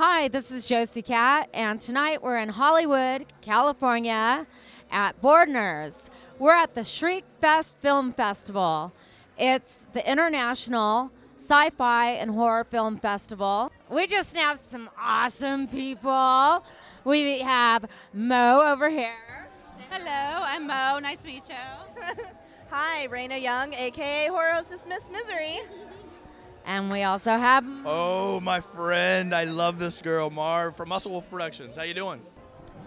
Hi, this is Josi Kat, and tonight we're in Hollywood, California at Bordner's. We're at the Shriekfest Film Festival. It's the International Sci-Fi and Horror Film Festival. We just have some awesome people. We have Mo over here. Hello, I'm Mo. Nice to meet you. Hi, Reyna Young, a.k.a. Horror Hostess Miss Misery. And we also have... Oh, my friend. I love this girl, Marv from Muscle Wolf Productions. How you doing?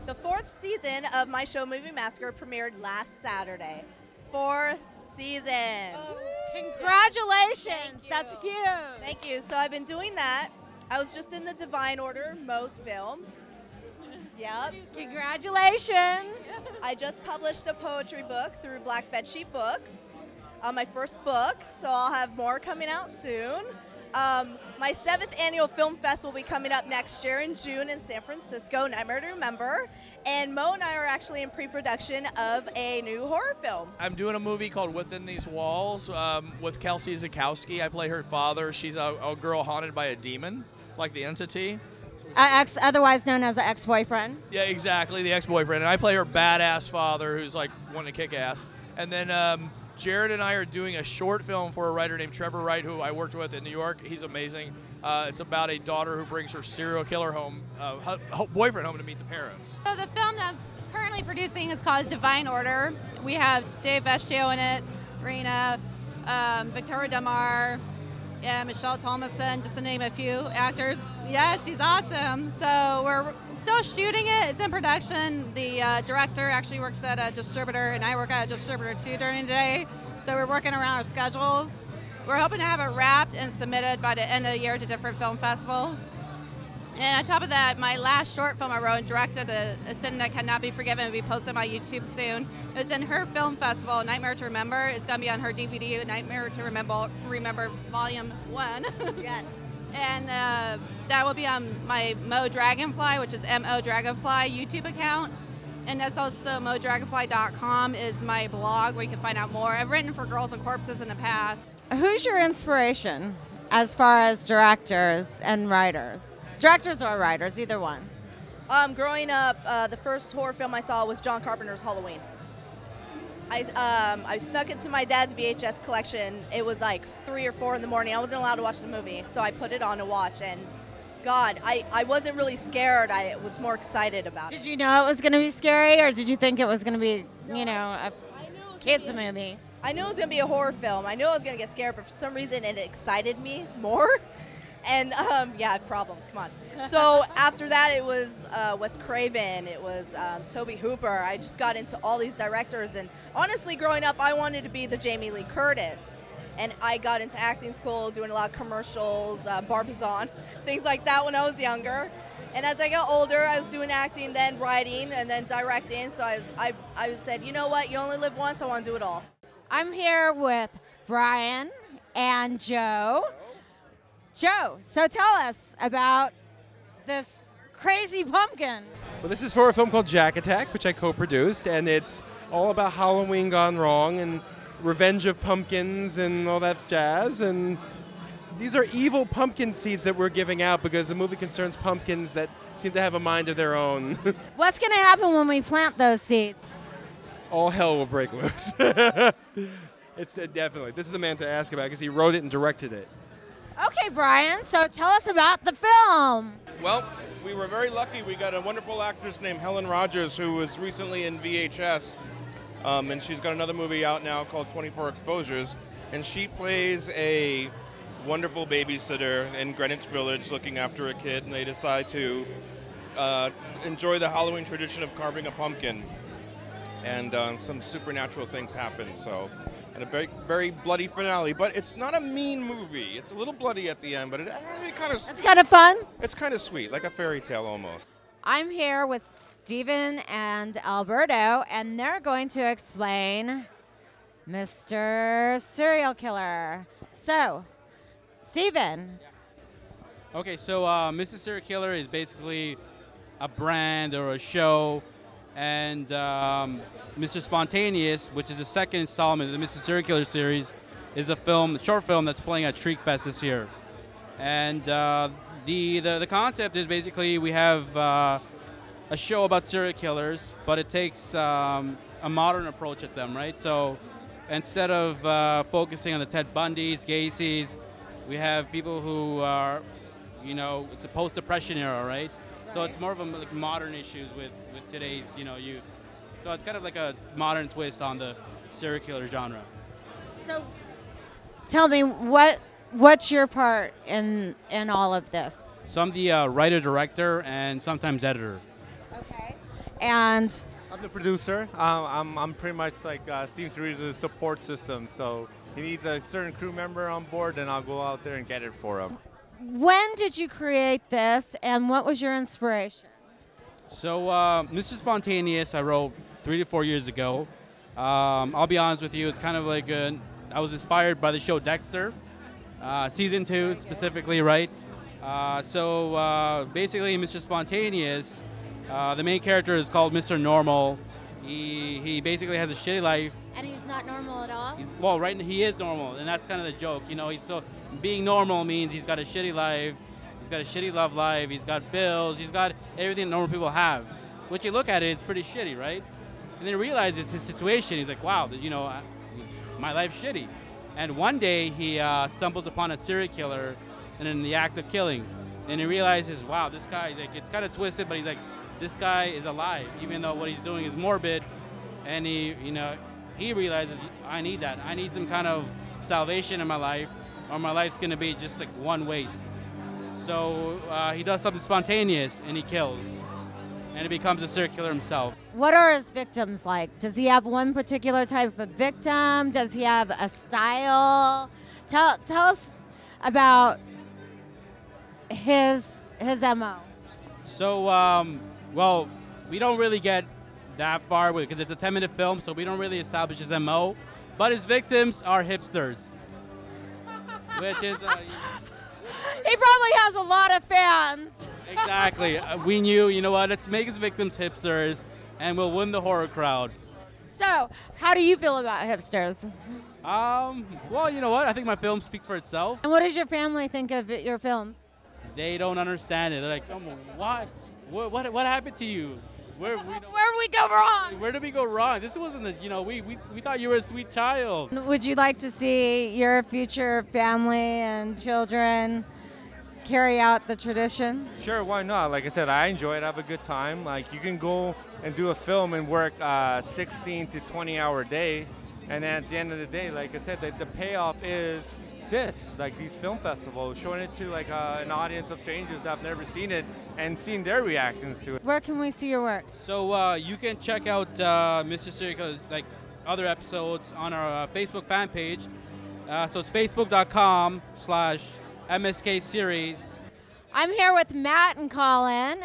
The 4th season of my show Movie Massacre premiered last Saturday. 4 seasons. Oh, congratulations. That's cute. Thank you. So I've been doing that. I was just in the Divine Order, Mo's film. Yep. Congratulations. I just published a poetry book through Black Bedsheet Books. My first book, so I'll have more coming out soon. My 7th annual film fest will be coming up next year in June in San Francisco, Nightmare to Remember. And Mo and I are actually in pre-production of a new horror film. I'm doing a movie called Within These Walls with Kelsey Zakowski. I play her father. She's a girl haunted by a demon, like the entity. Otherwise known as an ex-boyfriend. Yeah, exactly, the ex-boyfriend. And I play her badass father who's like wanting to kick ass. And then Jared and I are doing a short film for a writer named Trevor Wright, who I worked with in New York. He's amazing. It's about a daughter who brings her serial killer home, boyfriend home to meet the parents. So the film that I'm currently producing is called Divine Order. We have Dave Vestio in it, Rena, Victoria Damar, and Michelle Thomason, just to name a few actors. Yeah, she's awesome. So we're still shooting it. It's in production. The director actually works at a distributor, and I work at a distributor too during the day. So we're working around our schedules. We're hoping to have it wrapped and submitted by the end of the year to different film festivals. And on top of that, my last short film I wrote and directed, A Sin That Cannot Be Forgiven, will be posted on my YouTube soon. It was in her film festival, Nightmare to Remember. It's going to be on her DVD, Nightmare to Remember Volume 1. Yes. And that will be on my Mo Dragonfly, which is M-O Dragonfly YouTube account. And that's also modragonfly.com is my blog where you can find out more. I've written for Girls and Corpses in the past. Who's your inspiration as far as directors and writers? Directors or writers, either one. Growing up, the first horror film I saw was John Carpenter's Halloween. I snuck into my dad's VHS collection. It was like 3 or 4 in the morning. I wasn't allowed to watch the movie, so I put it on to watch. And God, I wasn't really scared. I was more excited about it. Did you know it was going to be scary, or did you think it was going to be, a kids movie? I knew it was going to be a horror film. I knew I was going to get scared, but for some reason it excited me more. And yeah, problems, come on. So after that, it was Wes Craven, it was Tobe Hooper. I just got into all these directors, and honestly, growing up, I wanted to be the Jamie Lee Curtis. And I got into acting school, doing a lot of commercials, Barbizon, things like that when I was younger. And as I got older, I was doing acting, then writing, and then directing. So I said, you know what, you only live once, I want to do it all. I'm here with Brian and Joe. Joe, so tell us about this crazy pumpkin. Well, this is for a film called Jack Attack, which I co-produced, and it's all about Halloween gone wrong and revenge of pumpkins and all that jazz. And these are evil pumpkin seeds that we're giving out because the movie concerns pumpkins that seem to have a mind of their own. What's going to happen when we plant those seeds? All hell will break loose. It's definitely. This is the man to ask about because he wrote it and directed it. Okay, Brian, so tell us about the film. Well, we were very lucky. We got a wonderful actress named Helen Rogers who was recently in VHS, and she's got another movie out now called 24 Exposures, and she plays a wonderful babysitter in Greenwich Village looking after a kid, and they decide to enjoy the Halloween tradition of carving a pumpkin, and some supernatural things happen, and a very, very bloody finale. But it's not a mean movie. It's a little bloody at the end, but it kind of... It's kind of fun? It's kind of sweet, like a fairy tale almost. I'm here with Steven and Alberto, and they're going to explain Mr. Serial Killer. So, Steven. Okay, so Mr. Serial Killer is basically a brand or a show, and Mr. Spontaneous, which is the second installment of the Mr. Serial Killer series, is a short film that's playing at Shriekfest this year. And The concept is basically we have a show about serial killers, but it takes a modern approach at them, right? So instead of focusing on the Ted Bundys, Gacy's, we have people who are, it's a post-depression era, right? So it's more of a like modern issues with today's, youth. So it's kind of like a modern twist on the serial killer genre. So tell me, what's your part in all of this? So I'm the writer-director and sometimes editor. Okay. And I'm the producer. I'm pretty much like Steven Cerritos' support system. So he needs a certain crew member on board, and I'll go out there and get it for him. when did you create this, and what was your inspiration? So Mr. Spontaneous I wrote 3 to 4 years ago. I'll be honest with you, it's kind of like I was inspired by the show Dexter, season 2 specifically, right? So basically, Mr. Spontaneous, the main character is called Mr. Normal. He basically has a shitty life. And he's not normal at all? Well, right, he is normal, and that's kind of the joke. You know, being normal means he's got a shitty life, he's got a shitty love life, he's got bills, he's got everything normal people have. Which you look at it, it's pretty shitty, right? And then he realizes his situation. He's like, wow, my life's shitty. And one day he stumbles upon a serial killer and in the act of killing. And he realizes, wow, this guy, like, it's kind of twisted, but he's like, this guy is alive, even though what he's doing is morbid. And he realizes, I need that. I need some kind of salvation in my life, or my life's gonna be just like one waste. So he does something spontaneous and he kills. And he becomes a serial killer himself. What are his victims like? Does he have one particular type of victim? Does he have a style? Tell us about his MO. So, well, we don't really get that far because it's a 10-minute film, so we don't really establish his MO. But his victims are hipsters, which is... He probably has a lot of fans. Exactly. We knew, you know what, let's make his victims hipsters, and we'll win the horror crowd. So, how do you feel about hipsters? Well, you know what, I think my film speaks for itself. And what does your family think of your films? They don't understand it. They're like, oh, what happened to you? Where did we go wrong? Where did we go wrong? This wasn't we thought you were a sweet child. Would you like to see your future family and children carry out the tradition? Sure, why not? Like I said, I enjoy it. I have a good time. Like, you can go and do a film and work 16 to 20-hour day, and then at the end of the day, like I said, the payoff is this, like these film festivals, showing it to like an audience of strangers that have never seen it and seeing their reactions to it. Where can we see your work? So you can check out Mr. Cerritos, like other episodes on our Facebook fan page. So it's facebook.com/MSK series. I'm here with Matt and Colin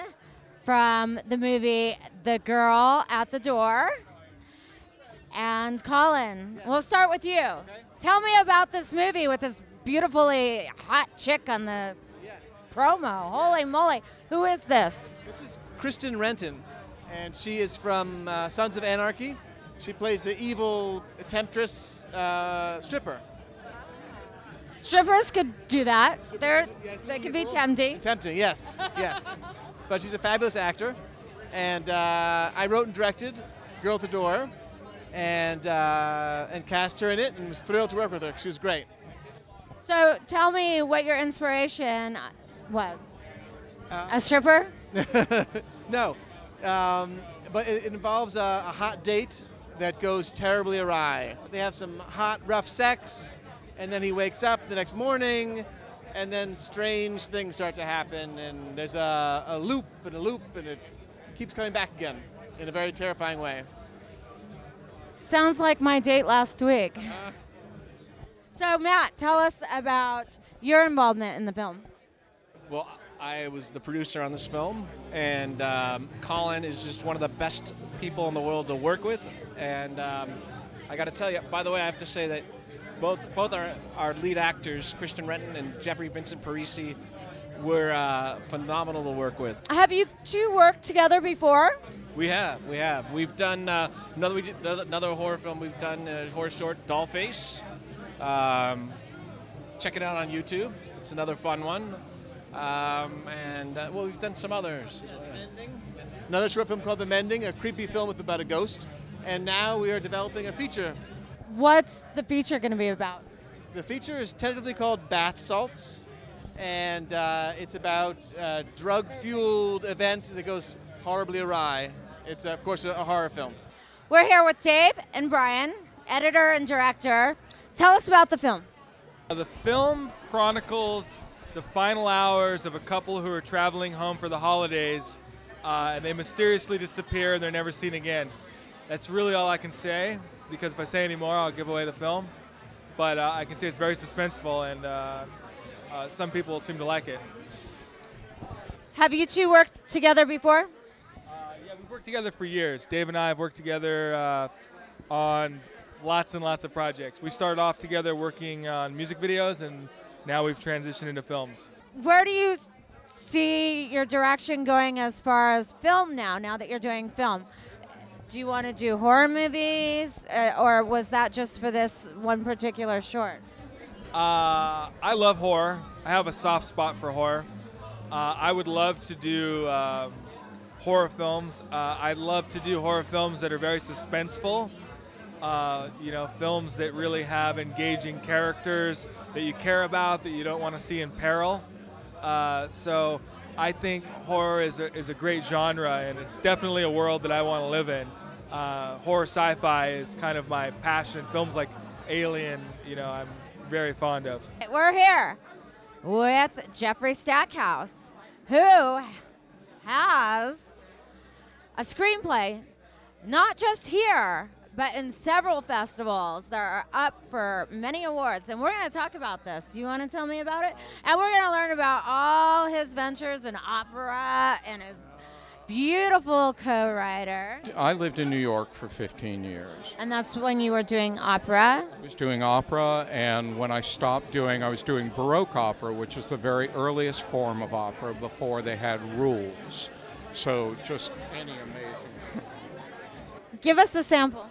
from the movie The Girl at the Door. And Colin, we'll start with you. Okay. Tell me about this movie with this beautifully hot chick on the promo. Holy moly. Who is this? This is Kristen Renton, and she is from Sons of Anarchy. She plays the evil temptress stripper. Strippers could do that. They could be tempting. Tempting, yes, yes. But she's a fabulous actor, and I wrote and directed Girl at the Door, and cast her in it, and was thrilled to work with her. She was great. So tell me what your inspiration was. A stripper? No, but it involves a hot date that goes terribly awry. They have some hot, rough sex, and then he wakes up the next morning, and then strange things start to happen, and there's a loop, and it keeps coming back again in a very terrifying way. Sounds like my date last week. So Matt, tell us about your involvement in the film. Well, I was the producer on this film, and Colin is just one of the best people in the world to work with. And I got to tell you, by the way, I have to say that both our lead actors, Kristen Renton and Jeffrey Vincent Parisi, were phenomenal to work with. Have you two worked together before? We have. We've done another horror film. We've done a horror short, Dollface. Check it out on YouTube. It's another fun one. Well, we've done some others. Another short film called The Mending, a creepy film about a ghost. And now we are developing a feature. What's the feature going to be about? The feature is tentatively called Bath Salts, and it's about a drug-fueled event that goes horribly awry. It's, of course, a horror film. We're here with Dave and Brian, editor and director. Tell us about the film. The film chronicles the final hours of a couple who are traveling home for the holidays, and they mysteriously disappear and they're never seen again. That's really all I can say, because if I say any more, I'll give away the film. But I can say it's very suspenseful, and some people seem to like it. Have you two worked together before? Yeah, we've worked together for years. Dave and I have worked together on lots and lots of projects. We started off together working on music videos, and now we've transitioned into films. Where do you see your direction going as far as film now that you're doing film? Do you want to do horror movies, or was that just for this one particular short? I love horror. I have a soft spot for horror. I would love to do horror films. I'd love to do horror films that are very suspenseful. Films that really have engaging characters that you care about, that you don't want to see in peril. So I think horror is a great genre, and it's definitely a world that I want to live in. Horror sci-fi is kind of my passion. Films like Alien, I'm very fond of. We're here with Jeffrey Stackhouse, who has a screenplay, not just here, but in several festivals that are up for many awards. And we're going to talk about this. You want to tell me about it? And we're going to learn about all his ventures in opera and his beautiful co-writer. I lived in New York for 15 years. And that's when you were doing opera? I was doing opera, and when I stopped I was doing Baroque opera, which is the very earliest form of opera before they had rules. So just any amazing. Give us a sample.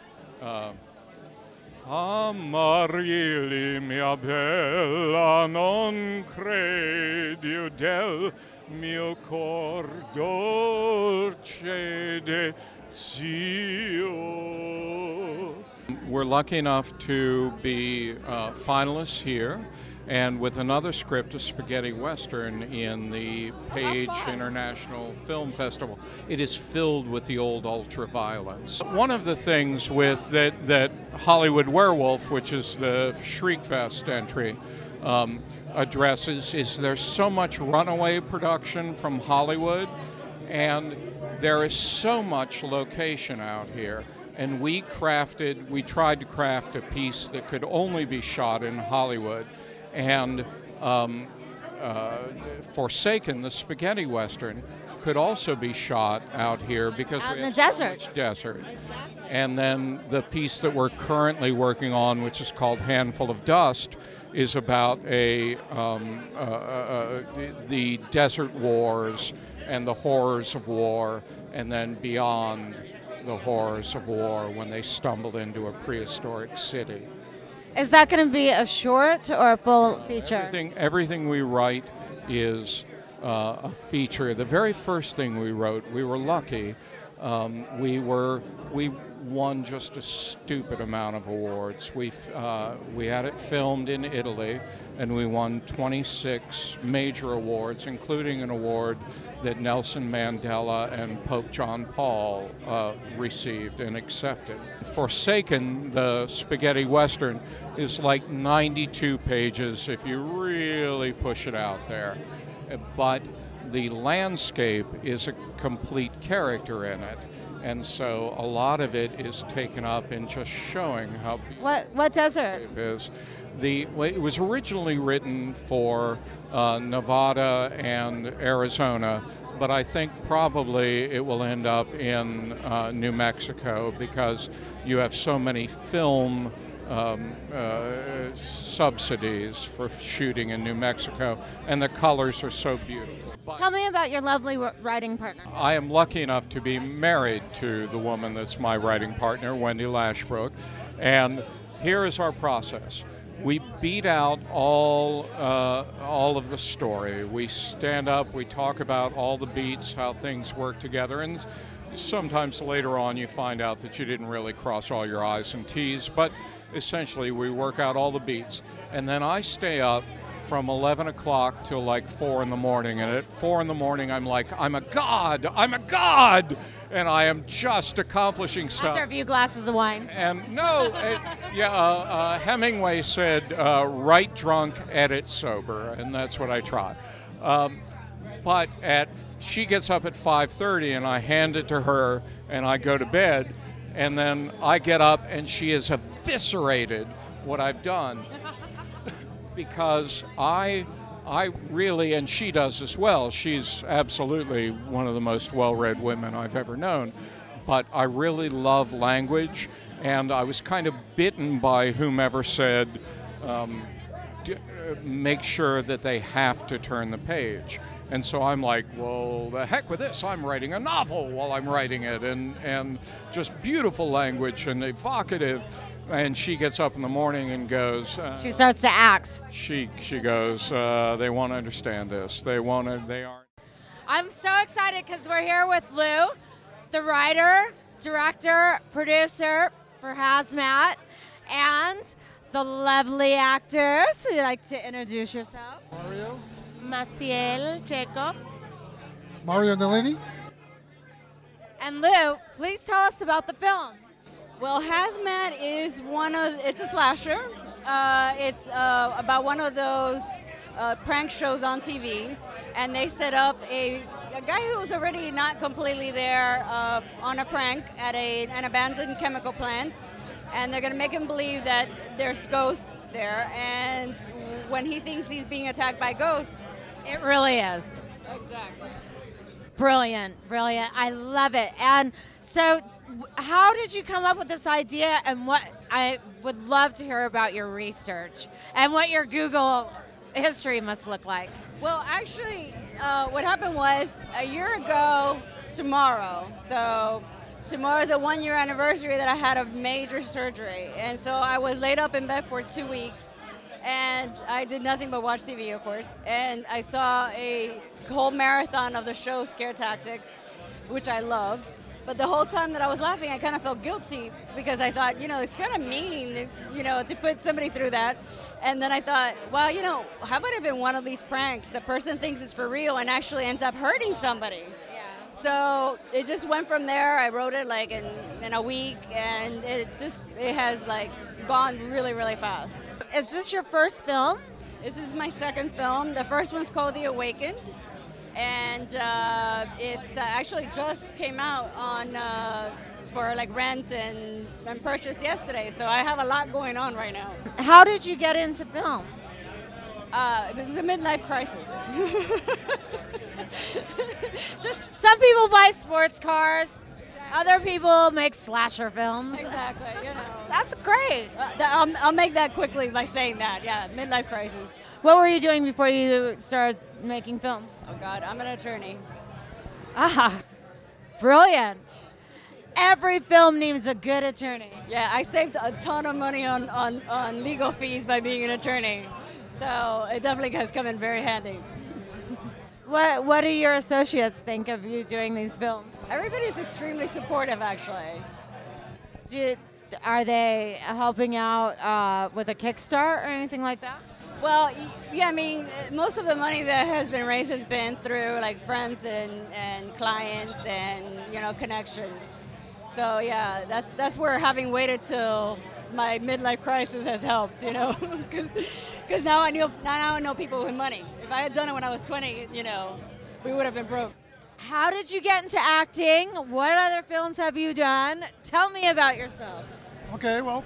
Amarili mia bella non credi del mio cor dolce de zio. We're lucky enough to be finalists here, and with another script, a spaghetti western, in the Page International Film Festival. It is filled with the old ultra-violence. One of the things with that Hollywood Warewolf, which is the Shriekfest entry, addresses is there's so much runaway production from Hollywood, and there is so much location out here. And we tried to craft a piece that could only be shot in Hollywood. And Forsaken, the spaghetti western, could also be shot out here because out we in have the desert. So much desert. And then the piece that we're currently working on, which is called Handful of Dust, is about the desert wars and the horrors of war, and then beyond the horrors of war when they stumbled into a prehistoric city. Is that going to be a short or a full feature? Everything we write is a feature. The very first thing we wrote, we were lucky. We won just a stupid amount of awards. We had it filmed in Italy, and we won 26 major awards, including an award that Nelson Mandela and Pope John Paul received and accepted. Forsaken, the spaghetti western, is like 92 pages if you really push it out there. But the landscape is a complete character in it. And so a lot of it is taken up in just showing how beautiful what desert it is. It was originally written for Nevada and Arizona, but I think probably it will end up in New Mexico because you have so many film subsidies for shooting in New Mexico, and the colors are so beautiful. Tell me about your lovely writing partner. I am lucky enough to be married to the woman that's my writing partner, Wendy Lashbrook, and here is our process. we beat out all of the story. We stand up, we talk about all the beats, how things work together, and sometimes later on you find out that you didn't really cross all your I's and T's, but essentially we work out all the beats. And then I stay up from 11 o'clock till like 4 in the morning, and at 4 in the morning I'm like, I'm a god, and I am just accomplishing stuff. After a few glasses of wine. And no, Hemingway said, write drunk, edit sober, and that's what I try. But she gets up at 5:30, and I hand it to her, and I go to bed, and then I get up, and she has eviscerated what I've done. Because I really, and she does as well, she's absolutely one of the most well-read women I've ever known, but I really love language, and I was kind of bitten by whomever said, make sure that they have to turn the page. And so I'm like, well, the heck with this, I'm writing a novel while I'm writing it, and just beautiful language and evocative. And she gets up in the morning and goes. She starts to act. She goes. They want to understand this. They aren't. I'm so excited because we're here with Lou, the writer, director, producer for HazMat, and the lovely actors. Would you like to introduce yourself? Mario. Massiel, Checo. Mario Nalini. And Lou, please tell us about the film. Well, HazMat is it's a slasher. It's about one of those prank shows on TV, and they set up a guy who was already not completely there on a prank at an abandoned chemical plant, and they're going to make him believe that there's ghosts there, and when he thinks he's being attacked by ghosts, it really is. Exactly. Brilliant. I love it. And so, how did you come up with this idea, and what I would love to hear about your research and what your Google history must look like? Well, actually, what happened was a year ago tomorrow, so tomorrow is a 1-year anniversary that I had a major surgery, and so I was laid up in bed for 2 weeks, and I did nothing but watch TV, of course, and I saw a whole marathon of the show Scare Tactics, which I love. But the whole time that I was laughing, I kind of felt guilty because I thought, it's kind of mean, to put somebody through that. And then I thought, well, how about if in one of these pranks, the person thinks it's for real and actually ends up hurting somebody? Yeah. So it just went from there. I wrote it like in a week, and it has like gone really, really fast. Is this your first film? This is my second film. The first one's called The Awakened. And it's actually just came out on for like rent and purchase yesterday. So I have a lot going on right now. How did you get into film? It was a midlife crisis. Some people buy sports cars. Other people make slasher films. Exactly. That's great. I'll make that quickly by saying that. Yeah, midlife crisis. What were you doing before you started making films? Oh God, I'm an attorney. Ah, brilliant. Every film needs a good attorney. Yeah, I saved a ton of money on legal fees by being an attorney. So it definitely has come in very handy. What do your associates think of you doing these films? Everybody's extremely supportive, actually. Are they helping out with a Kickstart or anything like that? Well, yeah, I mean, most of the money that has been raised has been through like friends and clients and connections. So yeah, that's where having waited till my midlife crisis has helped, because now I know people with money. If I had done it when I was 20, we would have been broke. How did you get into acting? What other films have you done? Tell me about yourself. Okay, well,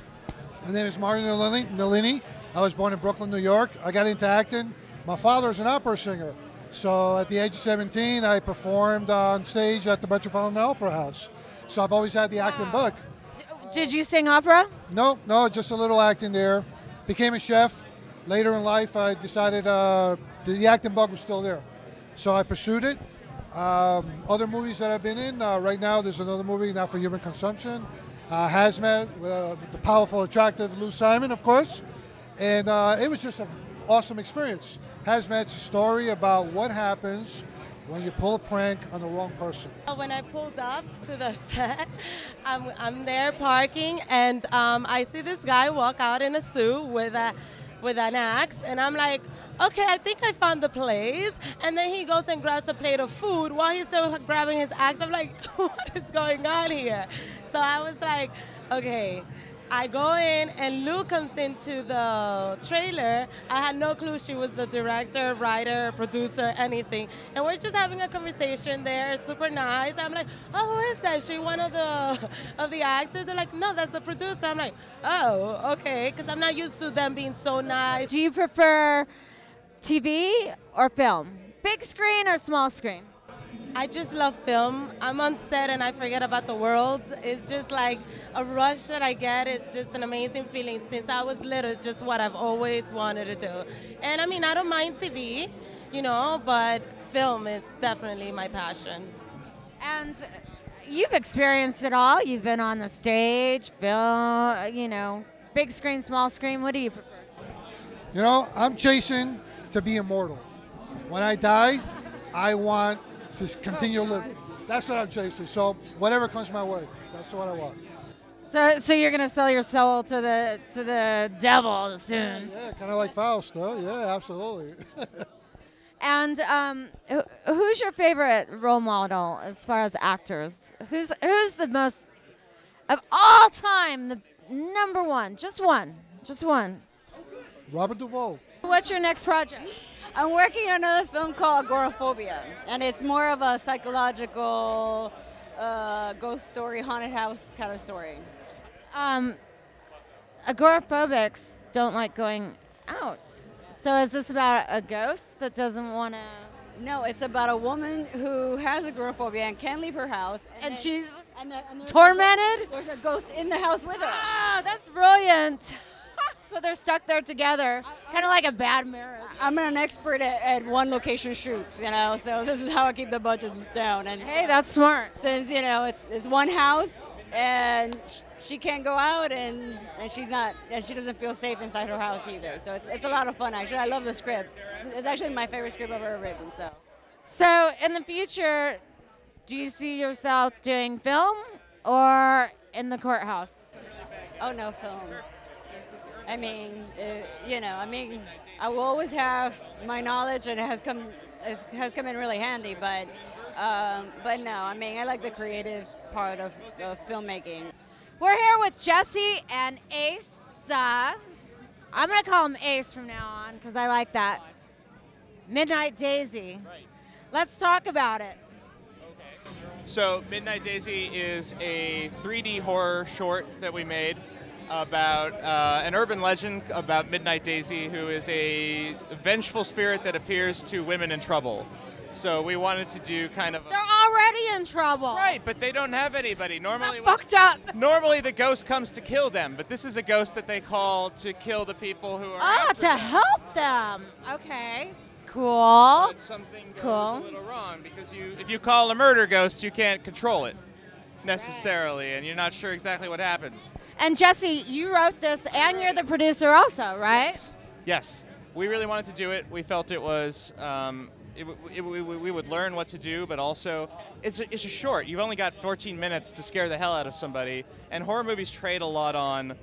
my name is Mario Nalini. I was born in Brooklyn, New York. I got into acting. My father's an opera singer. So at the age of 17, I performed on stage at the Metropolitan Opera House. So I've always had the acting bug. Did you sing opera? No, just a little acting there. Became a chef. Later in life, I decided the acting bug was still there. So I pursued it. Other movies that I've been in, right now there's another movie, Not for Human Consumption. HazMat, the powerful, attractive Lou Simon, of course. And it was just an awesome experience. HazMat's a story about what happens when you pull a prank on the wrong person. When I pulled up to the set, I'm there parking, and I see this guy walk out in a suit with an axe, and I'm like, okay, I think I found the place. And then he goes and grabs a plate of food while he's still grabbing his axe. I'm like, what is going on here? So I was like, okay. I go in, and Lou comes into the trailer. I had no clue she was the director, writer, producer, anything. And we're just having a conversation there. It's super nice. I'm like, oh, who is that? Is she one of the actors? They're like, no, that's the producer. I'm like, oh, okay, because I'm not used to them being so nice. Do you prefer TV or film? Big screen or small screen? I just love film. I'm on set and I forget about the world. It's just like a rush that I get. It's just an amazing feeling. Since I was little, it's just what I've always wanted to do. And I mean, I don't mind TV, but film is definitely my passion. And you've experienced it all. You've been on the stage, film, big screen, small screen. What do you prefer? I'm chasing to be immortal. When I die, I want to continue living. That's what I'm chasing. So whatever comes my way, that's what I want. So you're gonna sell your soul to the devil soon? Yeah, kind of like Faust, though. Yeah, absolutely. And who's your favorite role model as far as actors? Who's the most of all time? The number one, just one. Robert Duvall. What's your next project? I'm working on another film called Agoraphobia, and it's more of a psychological ghost story, haunted house kind of story. Agoraphobics don't like going out. So is this about a ghost that doesn't want to... No, it's about a woman who has agoraphobia and can't leave her house. And she's there's tormented? There's a ghost in the house with her. Ah, that's brilliant. So they're stuck there together, kind of like a bad marriage. I'm an expert at one location shoots, so this is how I keep the budget down. And hey, that's smart. Since, it's one house and she can't go out and she doesn't feel safe inside her house either. So it's a lot of fun, actually. I love the script. It's actually my favorite script I've ever written, so. So in the future, do you see yourself doing film or in the courthouse? Oh, no, film. I mean, I will always have my knowledge, and it has come in really handy. But no, I like the creative part of filmmaking. We're here with Josi and Ace. I'm gonna call him Ace from now on because I like that. Midnight Daisy. Right. Let's talk about it. Okay. So Midnight Daisy is a 3D horror short that we made about an urban legend about Midnight Daisy, who is a vengeful spirit that appears to women in trouble. So we wanted to do kind of... They're already in trouble. Right, but they don't have anybody. Normally, fucked up. Normally the ghost comes to kill them, but this is a ghost that they call to kill the people who are after them. Help them. Okay. Cool. But something goes a little wrong because if you call a murder ghost, you can't control it necessarily, and you're not sure exactly what happens. And Josi, you wrote this, and you're the producer also, right? Yes. We really wanted to do it. We felt it was, we would learn what to do, but also it's a short. You've only got 14 minutes to scare the hell out of somebody, and horror movies trade a lot on,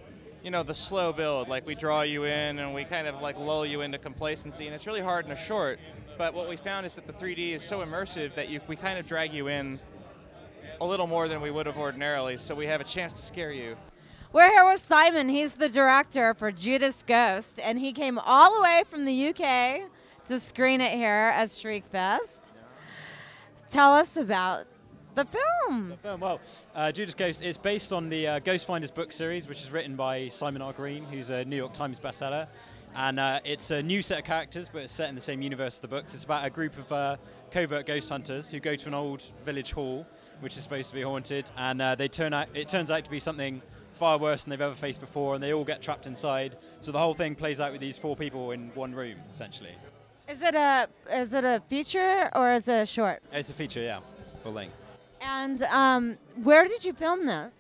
the slow build. Like, we draw you in, and we kind of lull you into complacency, and it's really hard in a short. But what we found is that the 3D is so immersive that we kind of drag you in a little more than we would have ordinarily, so we have a chance to scare you. We're here with Simon. He's the director for Judas Ghost, and he came all the way from the UK to screen it here at Shriekfest. Tell us about the film. Well, Judas Ghost is based on the Ghost Finders book series, which is written by Simon R. Green, who's a New York Times bestseller. And it's a new set of characters, but it's set in the same universe as the books. It's about a group of covert ghost hunters who go to an old village hall, which is supposed to be haunted, and it turns out to be something far worse than they've ever faced before, and they all get trapped inside. So the whole thing plays out with these 4 people in one room, essentially. Is it a feature or is it a short? It's a feature, yeah, full length. And where did you film this?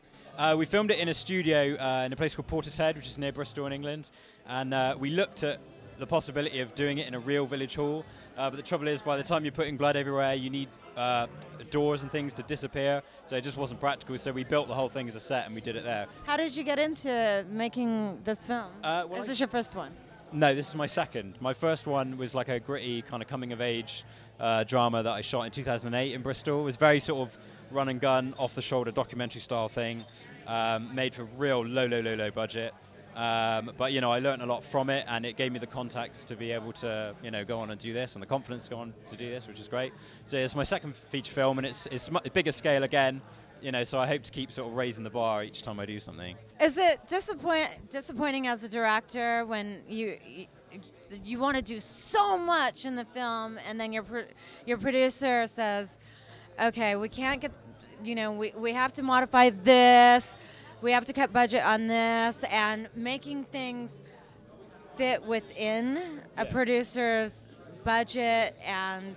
We filmed it in a studio in a place called Portishead, which is near Bristol in England. and we looked at the possibility of doing it in a real village hall. But the trouble is, by the time you're putting blood everywhere, you need doors and things to disappear, so it just wasn't practical. So we built the whole thing as a set, and we did it there. How did you get into making this film? Well, Is this your first one? No, this is my second. My first one was like a gritty kind of coming-of-age drama that I shot in 2008 in Bristol. It was very sort of run-and-gun, off-the-shoulder documentary-style thing, made for real low budget. But, you know, I learned a lot from it, and it gave me the contacts to be able to, you know, go on and do this, and the confidence to go on to do this, which is great. So it's my second feature film, and it's bigger scale again, you know, so I hope to keep sort of raising the bar each time I do something. Is it disappointing as a director when you want to do so much in the film, and then your producer says, okay, we can't get, you know, we have to modify this, we have to cut budget on this, and making things fit within a producer's budget and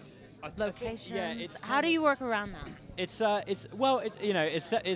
locations? How do you work around that? It's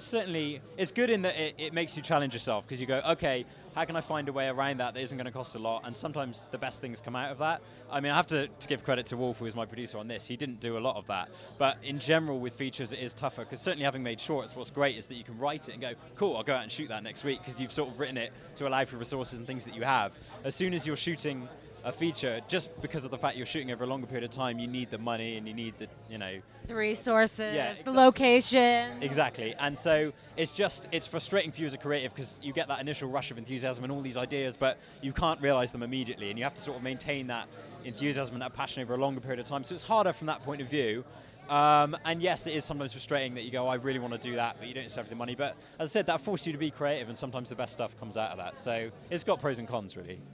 certainly good in that it makes you challenge yourself, because you go, okay, how can I find a way around that isn't going to cost a lot? And sometimes the best things come out of that. I mean, I have to give credit to Wolf, who was my producer on this. He didn't do a lot of that. But in general, with features, it is tougher, because certainly having made shorts, what's great is that you can write it and go, cool, I'll go out and shoot that next week, because you've sort of written it to allow for resources and things that you have. As soon as you're shooting a feature, just because of the fact you're shooting over a longer period of time, you need the money and you need the, you know, the resources, yeah, exactly. The location. Exactly. And so it's frustrating for you as a creative, because you get that initial rush of enthusiasm and all these ideas, but you can't realize them immediately, and you have to sort of maintain that enthusiasm and that passion over a longer period of time. So it's harder from that point of view. And yes, it is sometimes frustrating that you go, I really want to do that, but you don't necessarily have the money. But as I said, that forces you to be creative, and sometimes the best stuff comes out of that. So it's got pros and cons, really.